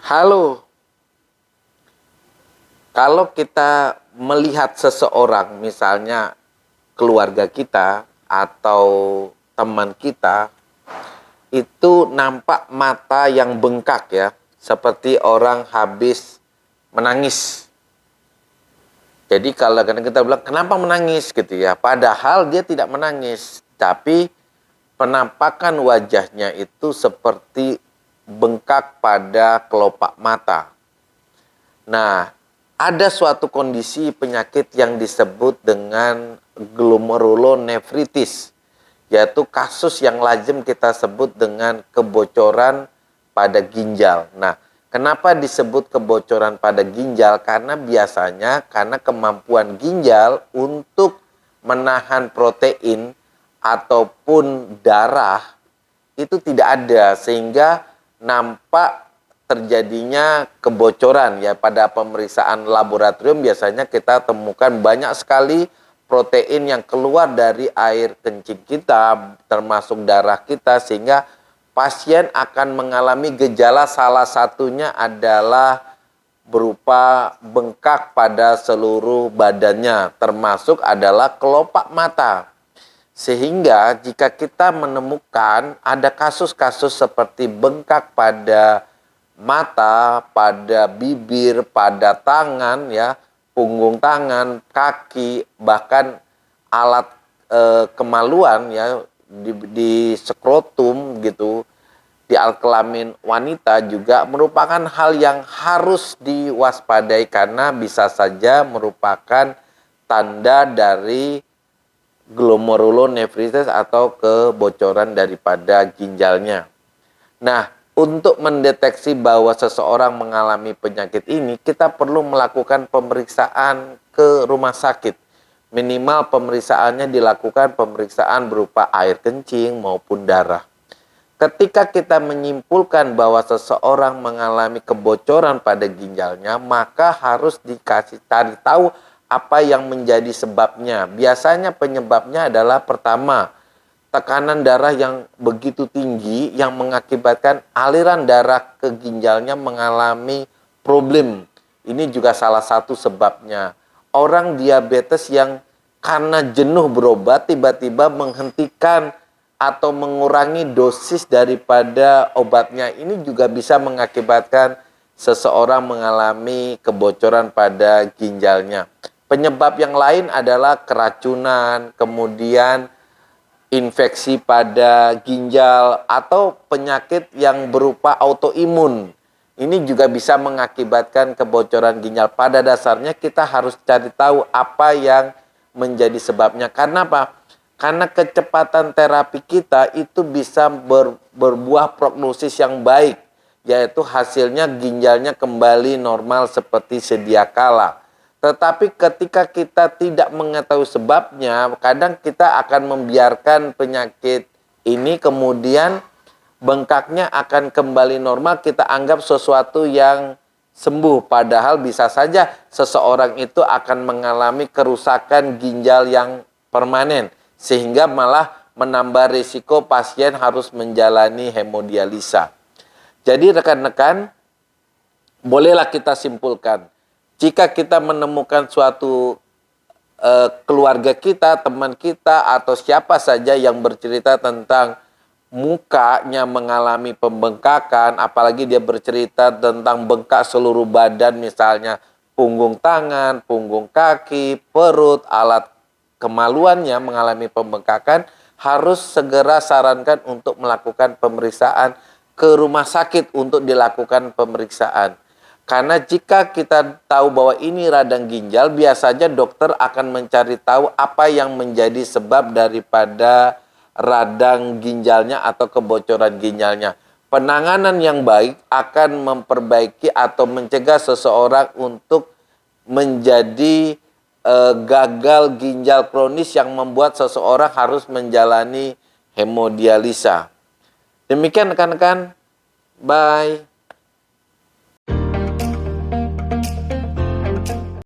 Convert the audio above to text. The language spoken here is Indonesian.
Halo, kalau kita melihat seseorang, misalnya keluarga kita atau teman kita, itu nampak mata yang bengkak ya, seperti orang habis menangis. Jadi kalau kadang kita bilang, kenapa menangis gitu ya, padahal dia tidak menangis, tapi penampakan wajahnya itu seperti bengkak pada kelopak mata. Nah, ada suatu kondisi penyakit yang disebut dengan glomerulonefritis, yaitu kasus yang lazim kita sebut dengan kebocoran pada ginjal. Nah, kenapa disebut kebocoran pada ginjal? Karena biasanya karena kemampuan ginjal untuk menahan protein ataupun darah itu tidak ada, sehingga nampak terjadinya kebocoran ya. Pada pemeriksaan laboratorium biasanya kita temukan banyak sekali protein yang keluar dari air kencing kita, termasuk darah kita, sehingga pasien akan mengalami gejala, salah satunya adalah berupa bengkak pada seluruh badannya, termasuk adalah kelopak mata. Sehingga jika kita menemukan ada kasus-kasus seperti bengkak pada mata, pada bibir, pada tangan ya, punggung tangan, kaki, bahkan alat kemaluan ya di skrotum gitu, di alat kelamin wanita juga merupakan hal yang harus diwaspadai karena bisa saja merupakan tanda dari glomerulonefritis atau kebocoran daripada ginjalnya. Nah, untuk mendeteksi bahwa seseorang mengalami penyakit ini, kita perlu melakukan pemeriksaan ke rumah sakit. Minimal pemeriksaannya dilakukan pemeriksaan berupa air kencing maupun darah. Ketika kita menyimpulkan bahwa seseorang mengalami kebocoran pada ginjalnya, maka harus dikasih cari tahu apa yang menjadi sebabnya. Biasanya penyebabnya adalah pertama, tekanan darah yang begitu tinggi yang mengakibatkan aliran darah ke ginjalnya mengalami problem. Ini juga salah satu sebabnya. Orang diabetes yang karena jenuh berobat tiba-tiba menghentikan atau mengurangi dosis daripada obatnya, ini juga bisa mengakibatkan seseorang mengalami kebocoran pada ginjalnya. Penyebab yang lain adalah keracunan, kemudian infeksi pada ginjal, atau penyakit yang berupa autoimun. Ini juga bisa mengakibatkan kebocoran ginjal. Pada dasarnya kita harus cari tahu apa yang menjadi sebabnya. Karena apa? Karena kecepatan terapi kita itu bisa berbuah prognosis yang baik, yaitu hasilnya ginjalnya kembali normal seperti sedia kala. Tetapi ketika kita tidak mengetahui sebabnya, kadang kita akan membiarkan penyakit ini kemudian bengkaknya akan kembali normal, kita anggap sesuatu yang sembuh. Padahal bisa saja seseorang itu akan mengalami kerusakan ginjal yang permanen, sehingga malah menambah risiko pasien harus menjalani hemodialisa. Jadi rekan-rekan, bolehlah kita simpulkan, jika kita menemukan suatu keluarga kita, teman kita, atau siapa saja yang bercerita tentang mukanya mengalami pembengkakan, apalagi dia bercerita tentang bengkak seluruh badan, misalnya punggung tangan, punggung kaki, perut, alat kemaluannya mengalami pembengkakan, harus segera sarankan untuk melakukan pemeriksaan ke rumah sakit untuk dilakukan pemeriksaan. Karena jika kita tahu bahwa ini radang ginjal, biasanya dokter akan mencari tahu apa yang menjadi sebab daripada radang ginjalnya atau kebocoran ginjalnya. Penanganan yang baik akan memperbaiki atau mencegah seseorang untuk menjadi gagal ginjal kronis yang membuat seseorang harus menjalani hemodialisa. Demikian rekan-rekan, bye.